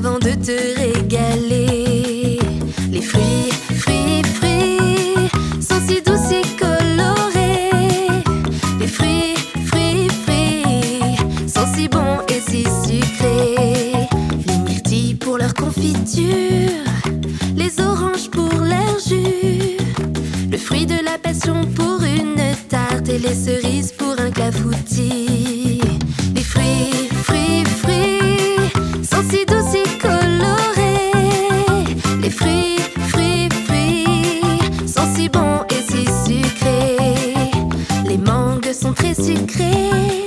avant de te régaler. Les fruits, fruits, fruits sont si doux, si colorés. Les fruits, fruits, fruits sont si bons et si sucrés. Les myrtilles pour leur confiture, les oranges pour leur jus, le fruit de la passion pour une tarte et les cerises pour un clafoutis. Les fruits, fruits, fruits sont si doux, si colorés. Les fruits, fruits, fruits sont si bons et si sucrés. Les mangues sont très sucrées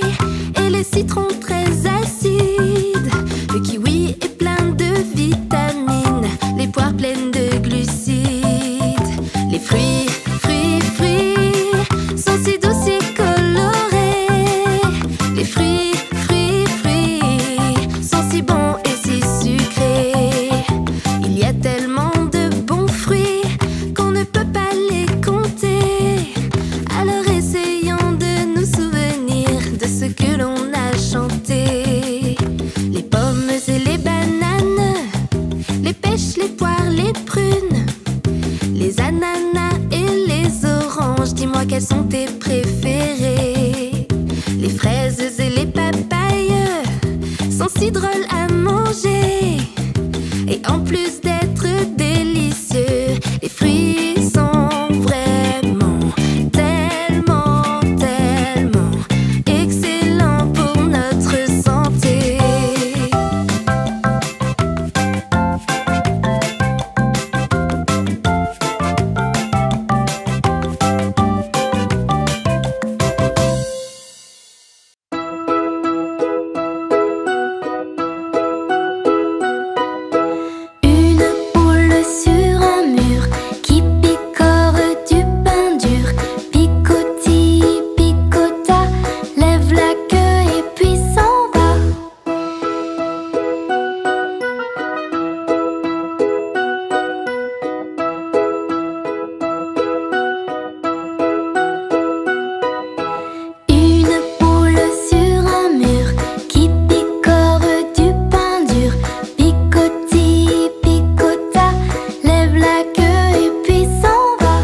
et les citrons très acides. Le kiwi est plein de vitamines, les poires pleines de glucides. Les fruits, fruits, fruits sont si doux, si colorés. Les fruits, fruits, fruits sont si bons et si sucrés. Il y a tellement de bons fruits qu'on ne peut pas les compter. Alors essayons de nous souvenir de ce que l'on a chanté. Les pommes et les bananes, les pêches, les poires, les prunes, les ananas et les oranges. Dis-moi quelles sont tes préférées. Les fraises et les papayes sont si drôles à manger. Et en plus d'être délicieux, les fruits sont vraiment tellement, tellement excellents pour notre santé. Une poule sur un mur qui picore du pain dur. Picotille, picota, lève la queue et puis s'en va. Une poule sur un mur qui picore du pain dur. Picotille, picota, lève la queue et puis s'en va.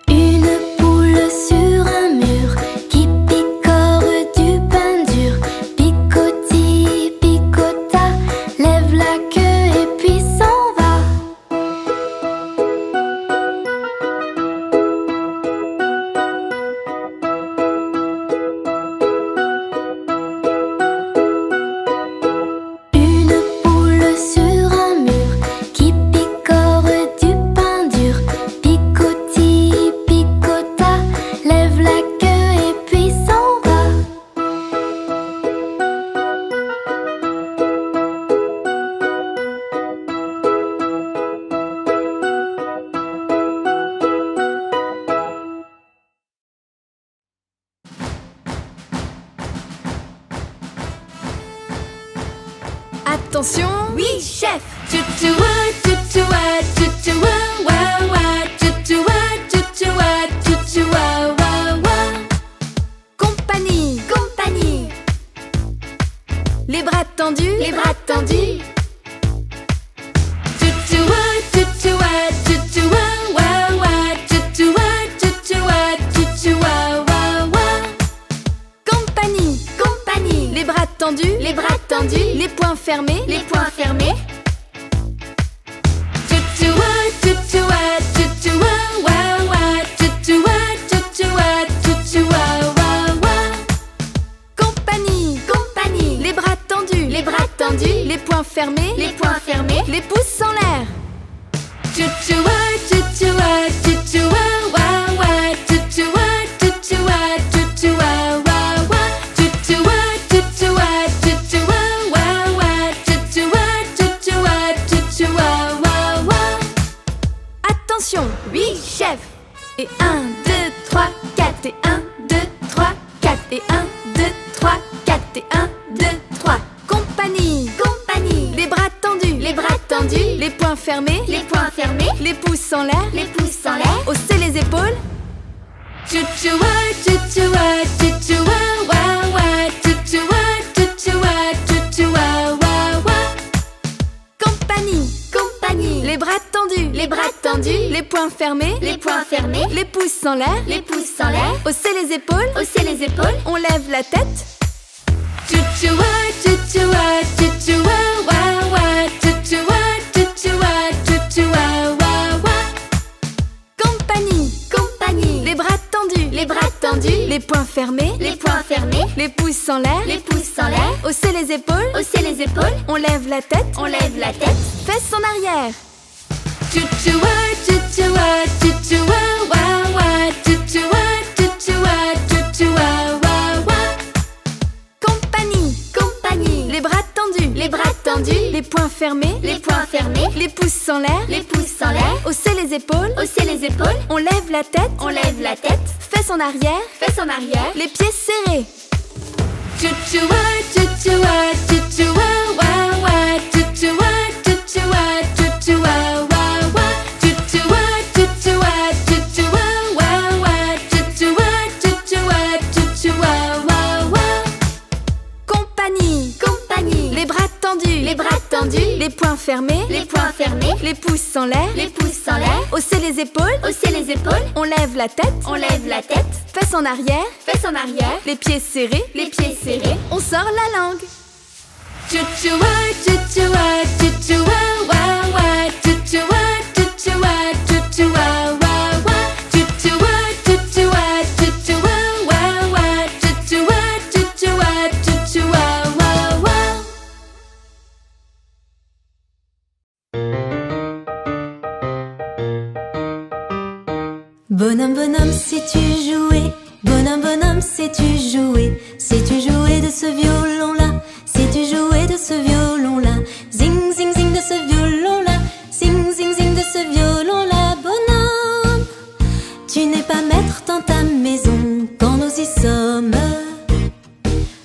Une poule sur un mur qui picore du pain dur. Picotille, picota, lève la queue et puis s'en va. Une poule sur un mur qui picore du pain dur. Picotille, picota, lève la queue et puis s'en va. Attention! Oui, chef! Tutua, tutua, tutua, wa wa. Tutua, tutua, tutua, wa wa. Compagnie, Compagnie, les bras tendus, les bras tendus. Tutua, tutua, tutua, wa wa. Tutua, tutua, tutua, wa wa. Compagnie, Compagnie, les bras tendus, les bras tendus. les poings fermés, Les poings fermés. Tutua, tutua, tutua, wa wa. Tutua, tutua, tutua, wa wa. Compagnie, Compagnie, les bras tendus, les bras tendus. les poings fermés, Les poings fermés. les pouces en l'air. Tutua, tutua, tutua, wa wa. Tutua, tutua, tutua, wa wa. Tutua, tutua, tutua, wa wa. Tutua, tutua, tutua, wa wa. Attention, Oui, chef! et 1, 2, 3, 4 et 1, 2, 3, 4 et 1, 2, 3, 4 et 1, 2, 3. Compagnie, Compagnie, les bras tendus, les bras tendus. tendus, les poings fermés, les poings fermés, les pouces en l'air, les pouces en l'air. hausser les épaules. Chouchoua, chouchoua, chouchoua, wa wa, chouchoua, chouchoua, chouchoua, wa wa. Compagnie, Compagnie, les bras tendus, les bras tendus, les poings fermés, les poings fermés, les pouces en l'air, les pouces en l'air. hausser les épaules, Hausser les épaules. on lève la tête. Chouchoua, chouchoua, chouchoua, wa wa, chouchoua, chouchoua, chouchoua, wa wa. Compagnie, Compagnie, les bras tendus, les bras tendus, les poings fermés, les poings fermés, les pouces en l'air, les pouces en l'air. hausser les épaules, Hausser les épaules. on lève la tête, On lève la tête. fesses en arrière. Chouchoua, chouchoua, chouchoua, wa wa, chouchoua, chouchoua, chouchoua, wa wa. Compagnie, Compagnie, les bras tendus, les bras tendus, les poings fermés, les poings fermés, les pouces en l'air, les pouces en l'air. hausser les épaules, Hausser les épaules. on lève la tête, On lève la tête. fesses en arrière, Fesses en arrière. les pieds serrés. Chouchoua, chouchoua, chouchoua, wa wa, chouchoua, chouchoua, chouchoua, wa wa. Chouchoua, chouchoua, chouchoua, wa wa, chouchoua, chouchoua, chouchoua, wa wa. Compagnie, Compagnie, les bras tendus, les bras tendus, les poings fermés, les poings fermés, les pouces en l'air, les pouces en l'air. hausser les épaules, Hausser les épaules. on lève la tête, On lève la tête. fesses en arrière, Fesses en arrière. les pieds serrés, Les pieds serrés. on sort la langue. Chouchoua, chouchoua, chouchoua, wa wa, chouchoua, chouchoua, chouchoua, wa wa. Chouchoua, chouchoua, chouchoua, wa wa, chouchoua, chouchoua, chouchoua, wa wa. Bonhomme, bonhomme, sais-tu jouer? Bonhomme, bonhomme, sais-tu jouer? Sais-tu jouer de ce violon-là? Sais-tu jouer de ce violon-là? Zing, zing, zing de ce violon-là. Zing, zing, zing de ce violon-là. Bonhomme, tu n'es pas maître dans ta maison quand nous y sommes.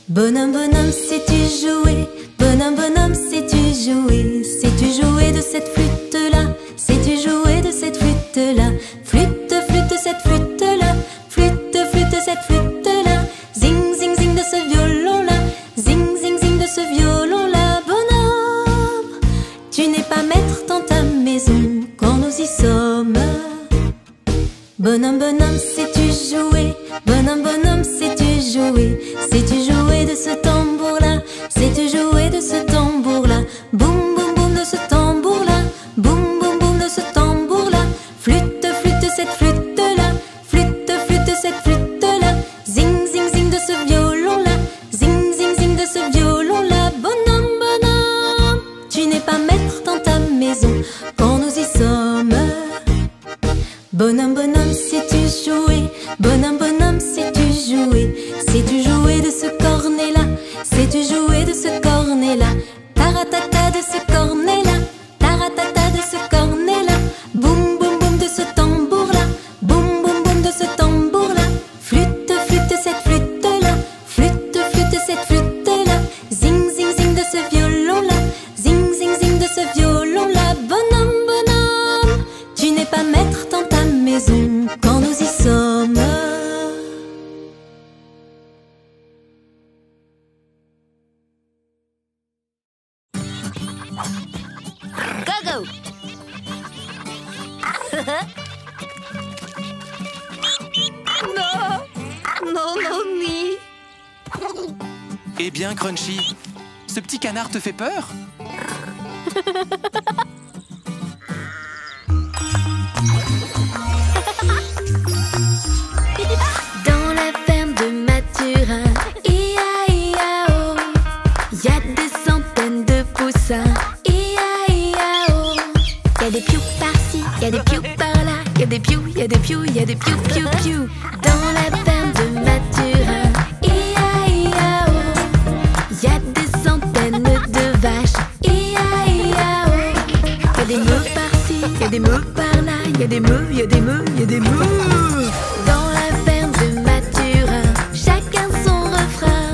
Bonhomme, bonhomme, sais-tu jouer? Bonhomme, bonhomme, sais-tu jouer? Sais-tu jouer de cette flûte-là? Sais-tu jouer de cette flûte-là? Flûte, flûte, cette flûte-là. Flûte, flûte, cette flûte-là. Zing, zing, zing de ce violon-là. Zing, zing, zing de ce violon-là. Bonhomme, tu n'es pas maître dans ta maison quand nous y sommes. Bonhomme, bonhomme, sais-tu jouer? Bonhomme, bonhomme, sais-tu jouer? Sais-tu jouer de ce tambour-là? Sais-tu jouer de ce tambour-là? Boum, boum, boum de ce tambour-là. Boum, boum, boum de ce tambour-là. Flûte, flûte, cette flûte-là. Flûte, flûte, cette flûte-là. Zing, zing, zing de ce violon-là. Zing, zing, zing de ce violon-là. Bonhomme, bonhomme, tu n'es pas maître dans ta maison quand nous y sommes. Bonhomme, bonhomme, sais-tu jouer? Bonhomme, bonhomme, sais-tu jouer? Sais-tu jouer de ce cornet-là? Sais-tu jouer de ce cornet-là? Taratata de ce cornet-là. Taratata de ce cornet-là. Boum, boum, boum de ce tambour-là. Boum, boum, boum de ce tambour-là. Flûte, flûte, cette flûte-là. Flûte, flûte, cette flûte-là. Zing, zing, zing de ce violon-là. Zing, zing, zing de ce violon-là. Bonhomme, bonhomme, tu n'es pas maître dans ta maison quand nous y sommes. Go go. Non, non, non, ni. Eh bien, Crunchy, ce petit canard te fait peur? Dans la ferme de Mathurin, I-A-I-A-O, y a des centaines de poussins, I-A-I-A-O. Y a des pious par-ci, y a des pious par-là, y a des pious, y a des pious, y a des pious, pious, pious. Dans la ferme de Mathurin, I-A-I-A-O, y a des centaines de vaches, I-A-I-A-O. Y a des meux par-ci, y a des meux par-là, y a des meux, y a des meux, y a des meux. Dans la ferme de Mathurin, chacun son refrain.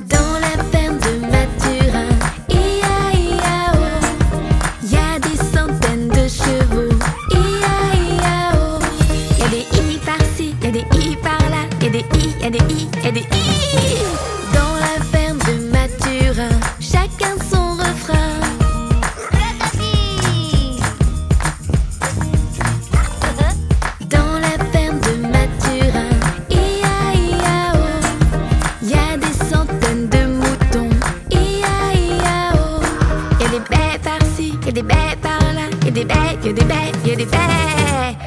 Dans y a des baies, il y a des baies.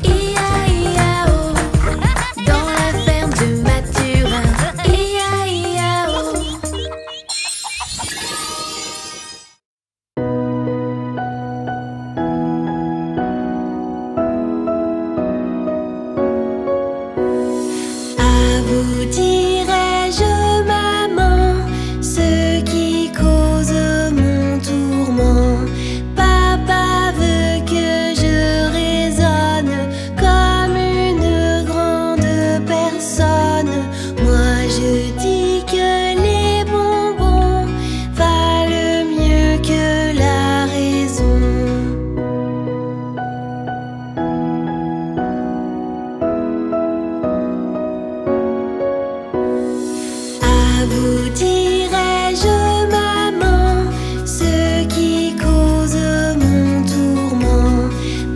I-A-I-A-O, dans la ferme de Mathurin. I-A-I-A-O. À vous dirai-je, maman, ce qui cause mon tourment. Papa veut que je raisonne comme une grande personne. Moi je dis que les bonbons valent mieux que la raison. À vous dirai-je, maman, ce qui cause mon tourment.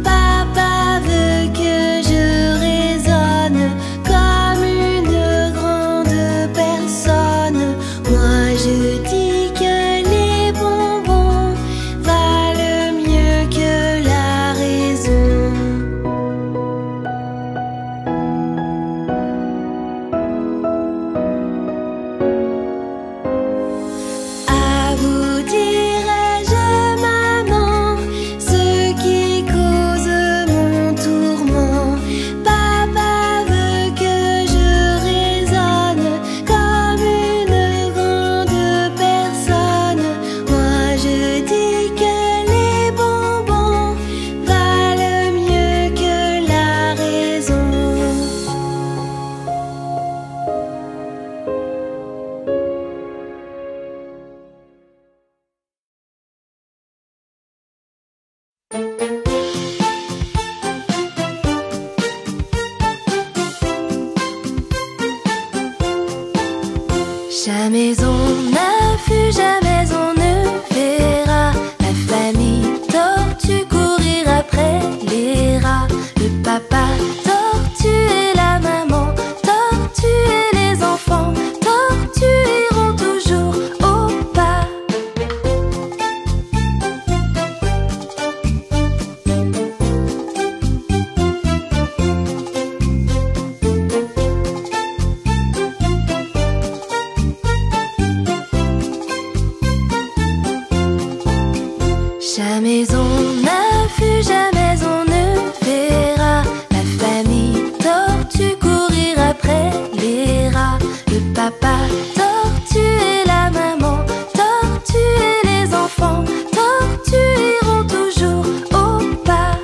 Papa veut que je raisonne comme une grande personne. Moi je dis que les bonbons valent mieux que la raison. À vous dirai-je, maman, ce qui cause mon tourment. Papa veut que je raisonne comme une grande personne. Moi je dis que les bonbons valent mieux que la raison. Jamais on n'a vu, jamais on ne verra la famille tortue courir après les rats. Le papa tortue et la maman tortue et les enfants tortues iront toujours au pas. Jamais on n'a vu, jamais on ne verra la famille tortue courir après les rats. Le papa tortue et la maman tortue et les enfants tortues iront toujours au pas.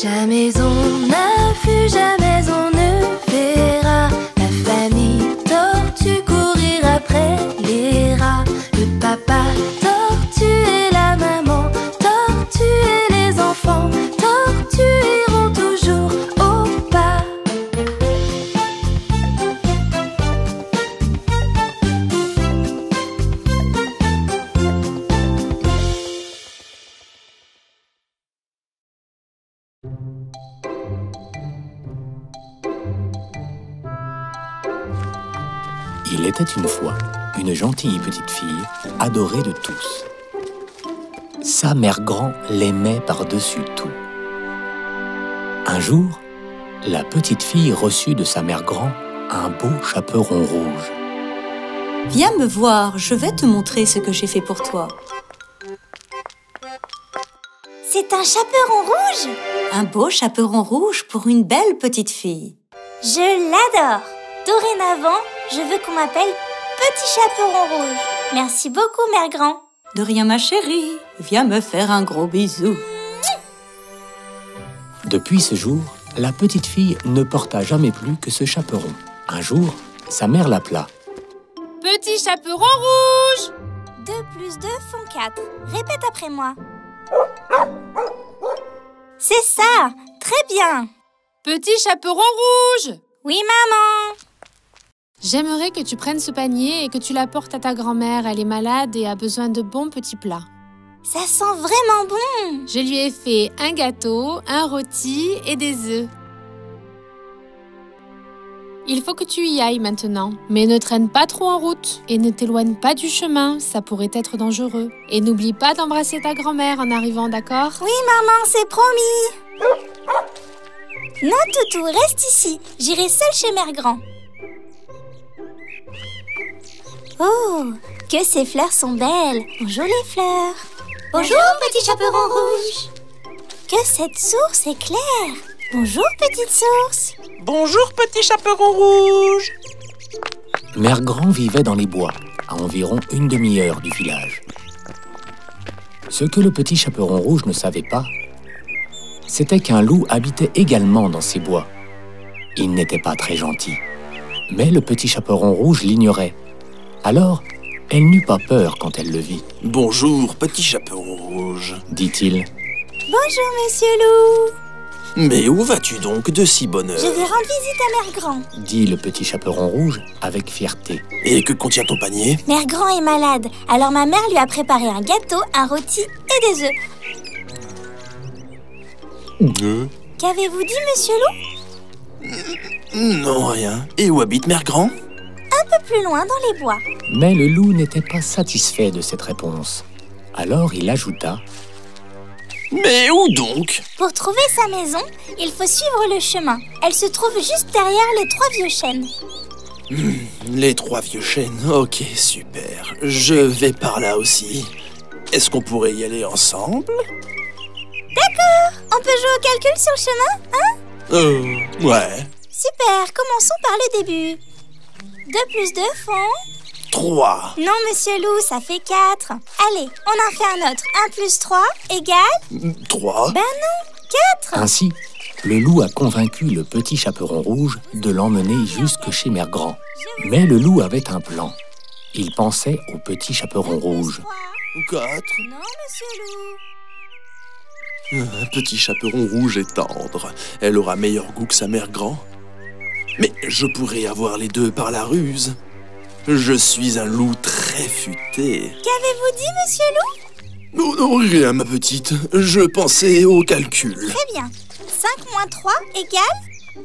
Jamais on n'a vu, jamais on ne verra la famille tortue courir après les rats. Le papa tortue et la maman tortue et les enfants tortues iront toujours au pas. Il était une fois une gentille petite fille, adorée de tous. Sa mère grand l'aimait par-dessus tout. Un jour, la petite fille reçut de sa mère grand un beau chaperon rouge. Viens me voir, je vais te montrer ce que j'ai fait pour toi. C'est un chaperon rouge! Un beau chaperon rouge pour une belle petite fille. Je l'adore! Dorénavant, je veux qu'on m'appelle Petit Chaperon Rouge. Merci beaucoup, Mère Grand. De rien, ma chérie. Viens me faire un gros bisou. Depuis ce jour, la petite fille ne porta jamais plus que ce chaperon. Un jour, sa mère l'appela. Petit chaperon rouge! 2 plus 2 font 4. Répète après moi. C'est ça! Très bien! Petit chaperon rouge! Oui, maman! J'aimerais que tu prennes ce panier et que tu l'apportes à ta grand-mère. Elle est malade et a besoin de bons petits plats. Ça sent vraiment bon. Je lui ai fait un gâteau, un rôti et des œufs. Il faut que tu y ailles maintenant, mais ne traîne pas trop en route et ne t'éloigne pas du chemin, ça pourrait être dangereux. Et n'oublie pas d'embrasser ta grand-mère en arrivant, d'accord? Oui, maman, c'est promis. Non, Toutou, reste ici. J'irai seule chez Mère Grand. Oh, que ces fleurs sont belles. Bonjour les fleurs. Bonjour, petit chaperon rouge. Que cette source est claire. Bonjour, petite source. Bonjour, petit chaperon rouge. Mère Grand vivait dans les bois, à environ une demi-heure du village. Ce que le petit chaperon rouge ne savait pas, c'était qu'un loup habitait également dans ces bois. Il n'était pas très gentil, mais le petit chaperon rouge l'ignorait. Alors, elle n'eut pas peur quand elle le vit. « Bonjour, petit chaperon rouge. » dit-il. « Bonjour, monsieur loup. »« Mais où vas-tu donc de si bonne heure ?»« Je vais rendre visite à Mère Grand. » dit le petit chaperon rouge avec fierté. « Et que contient ton panier ?»« Mère Grand est malade, alors ma mère lui a préparé un gâteau, un rôti et des œufs. » Qu'avez-vous dit, monsieur loup ? Non, rien. Et où habite Mère Grand ? Un peu plus loin, dans les bois. Mais le loup n'était pas satisfait de cette réponse. Alors il ajouta: « Mais où donc ? Pour trouver sa maison, il faut suivre le chemin. Elle se trouve juste derrière les 3 vieux chênes. » Les 3 vieux chênes, ok, super. Je vais par là aussi. Est-ce qu'on pourrait y aller ensemble ? D'accord. On peut jouer au calcul sur le chemin, hein ? Ouais. Super, commençons par le début. 2 plus 2 font... 3. Non, monsieur loup, ça fait 4. Allez, on en fait un autre. 1 plus 3 égale... 3. Ben non, 4. Ainsi, le loup a convaincu le petit chaperon rouge de l'emmener jusque chez Mère Grand. Mais le loup avait un plan. Il pensait au petit chaperon rouge. 4. Non, monsieur loup. Un petit chaperon rouge est tendre. Elle aura meilleur goût que sa Mère Grand. Mais je pourrais avoir les 2 par la ruse. Je suis un loup très futé. Qu'avez-vous dit, monsieur loup ? Oh non, rien, ma petite. Je pensais au calcul. Très bien. 5 moins 3 égale...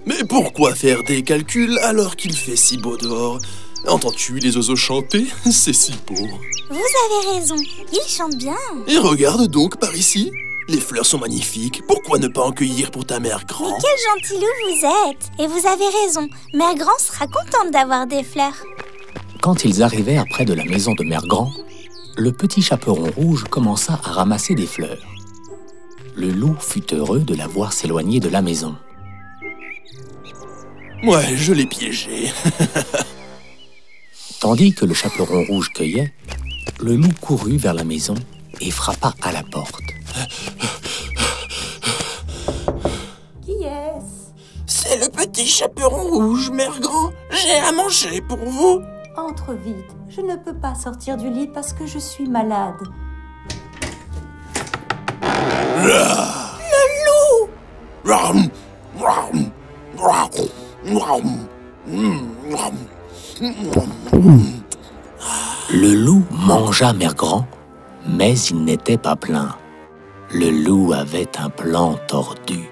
Mais pourquoi faire des calculs alors qu'il fait si beau dehors ? Entends-tu les oiseaux chanter? C'est si beau. Vous avez raison. Ils chantent bien. Et regarde donc par ici. Les fleurs sont magnifiques. Pourquoi ne pas en cueillir pour ta Mère Grand? Mais quel gentil loup vous êtes. Et vous avez raison. Mère Grand sera contente d'avoir des fleurs. Quand ils arrivèrent près de la maison de Mère Grand, le petit chaperon rouge commença à ramasser des fleurs. Le loup fut heureux de la voir s'éloigner de la maison. Ouais, je l'ai piégé. Tandis que le chaperon rouge cueillait, le loup courut vers la maison et frappa à la porte. Qui est-ce? C'est le petit chaperon rouge, Mère Grand. J'ai à manger pour vous. Entre vite, je ne peux pas sortir du lit parce que je suis malade. Le loup! Le loup mangea Mère Grand, mais il n'était pas plein. Le loup avait un plan tordu.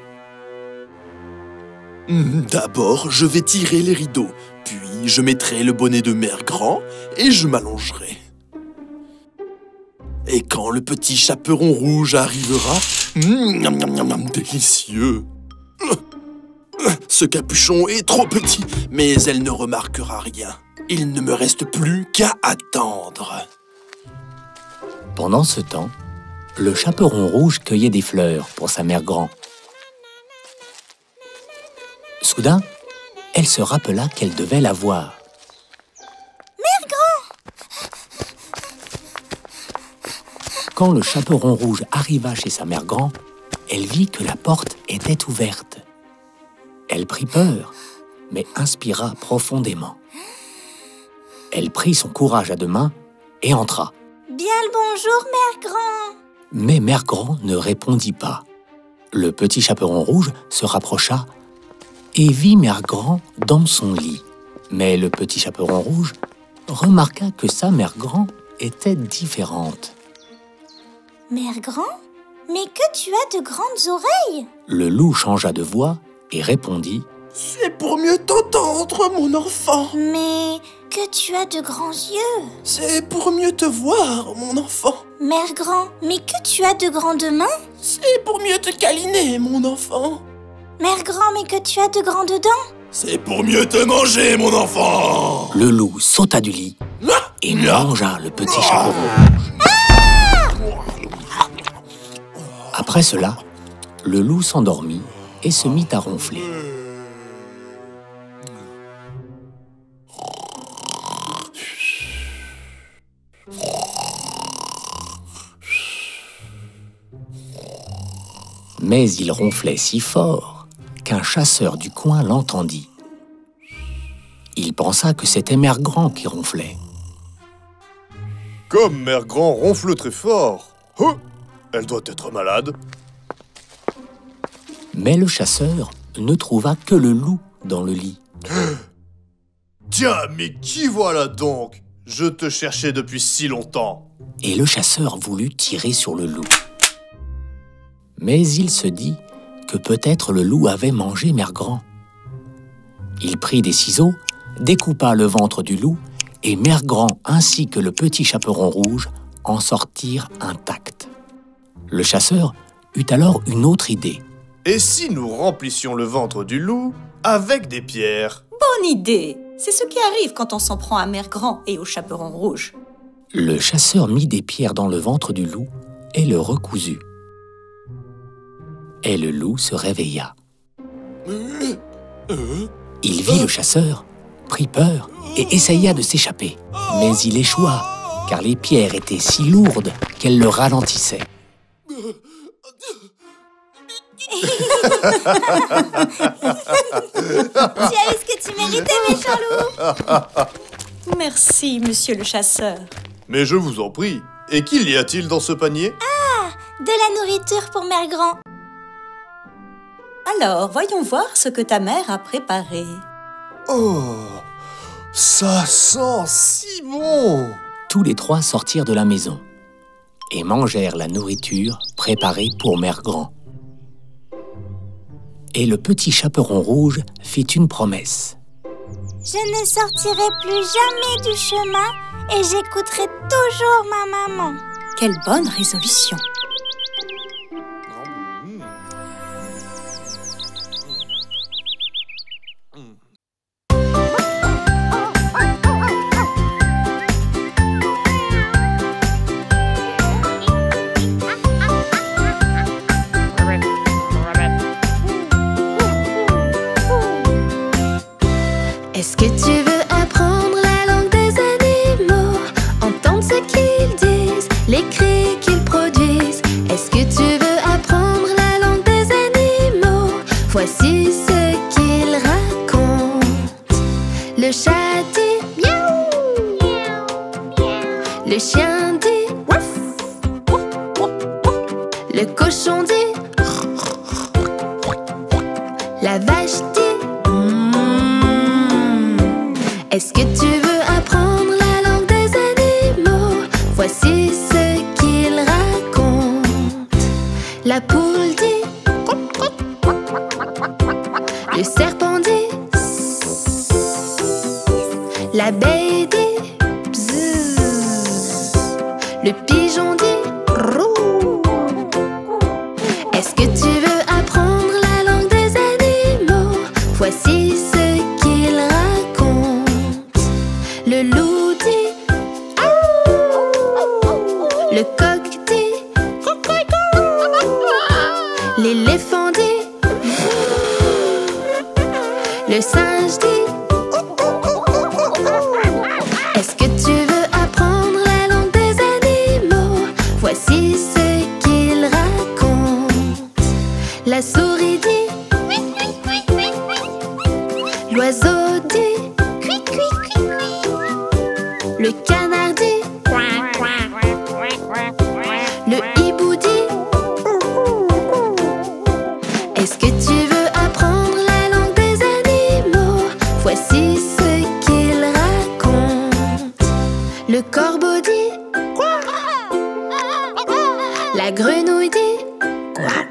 D'abord, je vais tirer les rideaux, puis je mettrai le bonnet de Mère Grand et je m'allongerai. Et quand le petit chaperon rouge arrivera, délicieux. Ce capuchon est trop petit, mais elle ne remarquera rien. Il ne me reste plus qu'à attendre. Pendant ce temps, le chaperon rouge cueillait des fleurs pour sa Mère Grand. Soudain, elle se rappela qu'elle devait la voir. Mère Grand! Quand le chaperon rouge arriva chez sa Mère Grand, elle vit que la porte était ouverte. Elle prit peur, mais inspira profondément. Elle prit son courage à 2 mains et entra. Bien le bonjour, Mère Grand. Mais Mère Grand ne répondit pas. Le petit chaperon rouge se rapprocha et vit Mère Grand dans son lit. Mais le petit chaperon rouge remarqua que sa mère grand était différente. Mère grand, mais que tu as de grandes oreilles! Le loup changea de voix et répondit: C'est pour mieux t'entendre, mon enfant. Mais que tu as de grands yeux! C'est pour mieux te voir, mon enfant. Mère grand, mais que tu as de grandes mains! C'est pour mieux te câliner, mon enfant. Mère grand, mais que tu as de grandes dents! C'est pour mieux te manger, mon enfant. Le loup sauta du lit et mangea le petit chaperon rouge. Après cela, le loup s'endormit et se mit à ronfler. Mais il ronflait si fort qu'un chasseur du coin l'entendit. Il pensa que c'était Mère Grand qui ronflait. Comme Mère Grand ronfle très fort. Elle doit être malade. Mais le chasseur ne trouva que le loup dans le lit. Tiens, mais qui voilà donc? Je te cherchais depuis si longtemps. Et le chasseur voulut tirer sur le loup. Mais il se dit que peut-être le loup avait mangé Mère Grand. Il prit des ciseaux, découpa le ventre du loup, et Mère Grand ainsi que le petit chaperon rouge en sortirent intacts. Le chasseur eut alors une autre idée. Et si nous remplissions le ventre du loup avec des pierres? Bonne idée! C'est ce qui arrive quand on s'en prend à Mère Grand et au chaperon rouge. Le chasseur mit des pierres dans le ventre du loup et le recoulut. Et le loup se réveilla. Il vit le chasseur, prit peur et essaya de s'échapper. Mais il échoua, car les pierres étaient si lourdes qu'elles le ralentissaient. Tu as eu ce que tu méritais, méchant loup! Merci, monsieur le chasseur. Mais je vous en prie. Et qu'il y a-t-il dans ce panier? Ah, de la nourriture pour Mère Grand. Alors, voyons voir ce que ta mère a préparé. Oh, ça sent si bon! Tous les trois sortirent de la maison et mangèrent la nourriture préparée pour Mère Grand. Et le petit chaperon rouge fit une promesse. Je ne sortirai plus jamais du chemin et j'écouterai toujours ma maman. Quelle bonne résolution! Est-ce que tu veux apprendre la langue des animaux? Entendre ce qu'ils disent, les cris qu'ils produisent. Est-ce que tu veux apprendre la langue des animaux? Voici ce qu'ils racontent. Le chat dit miaou. Le chien dit wouf. Le cochon dit. La vache dit. Est-ce que tu veux apprendre la langue des animaux? Voici ce qu'ils racontent. La poule dit. Le serpent dit. L'abeille dit. Bzzz. Le pigeon dit. Rou. Est-ce que tu veux apprendre la langue des animaux? Voici ce qu'ils racontent. Le loup dit. Le coq dit. L'éléphant dit. Le singe dit. Est-ce que tu veux apprendre la langue des animaux? Voici ce qu'ils racontent. La souris dit. L'oiseau dit. Le canard dit. Le hibou dit. Est-ce que tu veux apprendre la langue des animaux? Voici ce Le corbeau dit quoi? La grenouille dit quoi?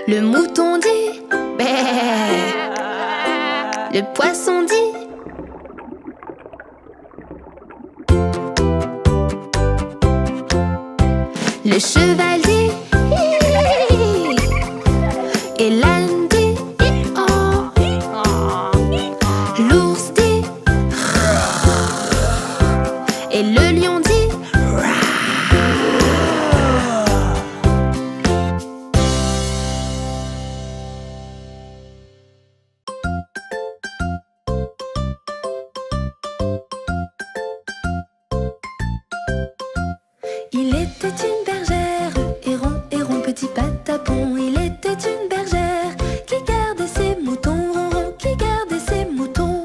Le mouton dit bé. Le poisson dit le cheval dit hi. Et l'âne dit oh. L'ours dit et le lion dit il était une bergère, héron, héron, petit patapon. Il était une bergère qui gardait ses moutons, ronron, qui gardait ses moutons.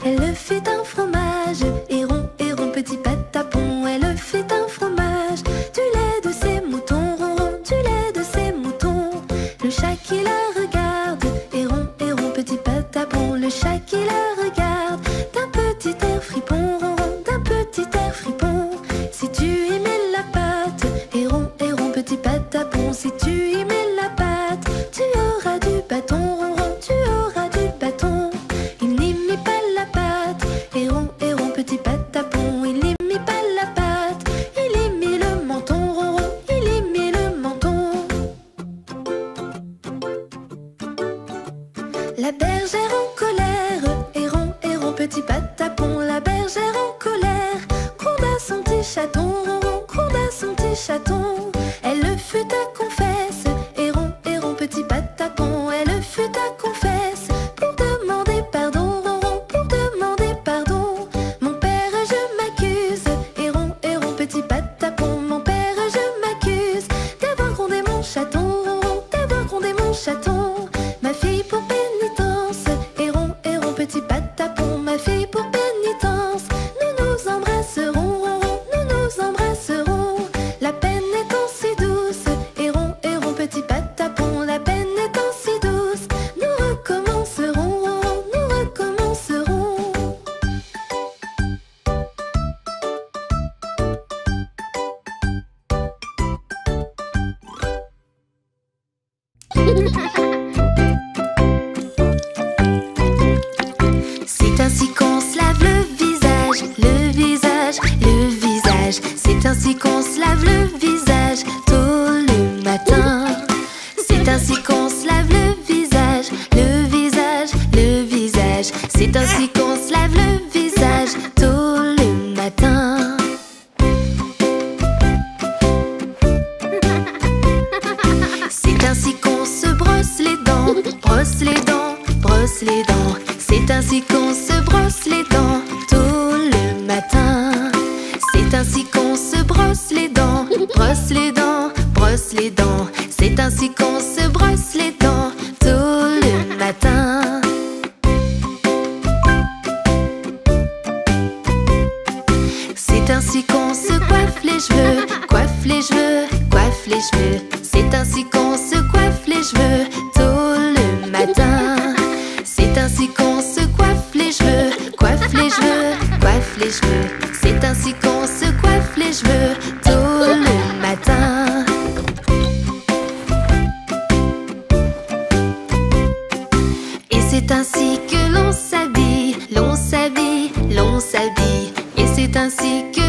Elle fit un fromage, héron, héron, petit patapon. Elle fit un fromage, du lait de ses moutons, ronron, du lait de ses moutons. Le chat qui la regarde, héron, héron, petit patapon. Le chat qui la regarde, d'un petit air fripon, ronron, d'un petit air fripon. Si tu aimais la pâte, héron, héron, petit patapon. Si tu aimais la pâte, tu auras du bâton, ronron, tu auras du bâton. Il n'aimait pas la pâte, héron, héron, petit patapon. Il n'aimait pas la pâte, il aimait le menton, ronron, il aimait le menton. La bergère en colère, héron, héron, petit patapon. La bergère en colère, gronda son petit chaton, ronron, gronda son petit chaton. Elle fut à confesse, héron, héron, petit patapon. Elle fut à confesse pour demander pardon, ronron, pour demander pardon. Mon père, je m'accuse, héron, héron, petit patapon. Mon père, je m'accuse d'avoir grondé mon chaton, ronron, d'avoir grondé mon chaton. Ma fille pour pénitence, héron, héron, petit patapon. Ma fille pour pénitence, nous nous embrasserons, ronron, nous nous embrasserons. La peine étant si douce, héron, héron, petit patapon. La peine étant si douce, nous recommencerons, ronron, nous recommencerons. C'est ainsi qu'on se lave le visage, le visage, le visage. C'est ainsi qu'on se lave le visage tôt le matin. C'est ainsi qu'on se lave le visage, le visage, le visage. C'est ainsi qu'on se lave le visage tôt le matin. C'est ainsi qu'on se brosse les dents, brosse les dents, brosse les dents. C'est ainsi qu'on se brosse les dents tôt le matin. C'est ainsi qu'on se brosse les dents, brosse les dents, brosse les dents. C'est ainsi qu'on se brosse les dents tôt le matin. C'est ainsi qu'on se coiffe les cheveux, coiffe les cheveux, coiffe les cheveux. C'est ainsi qu'on se coiffe les cheveux tôt le matin. C'est ainsi qu'on se coiffe les cheveux, coiffe les cheveux, coiffe les cheveux. C'est ainsi qu'on se coiffe les cheveux tôt le matin. Et c'est ainsi que l'on s'habille, l'on s'habille, l'on s'habille. Et c'est ainsi que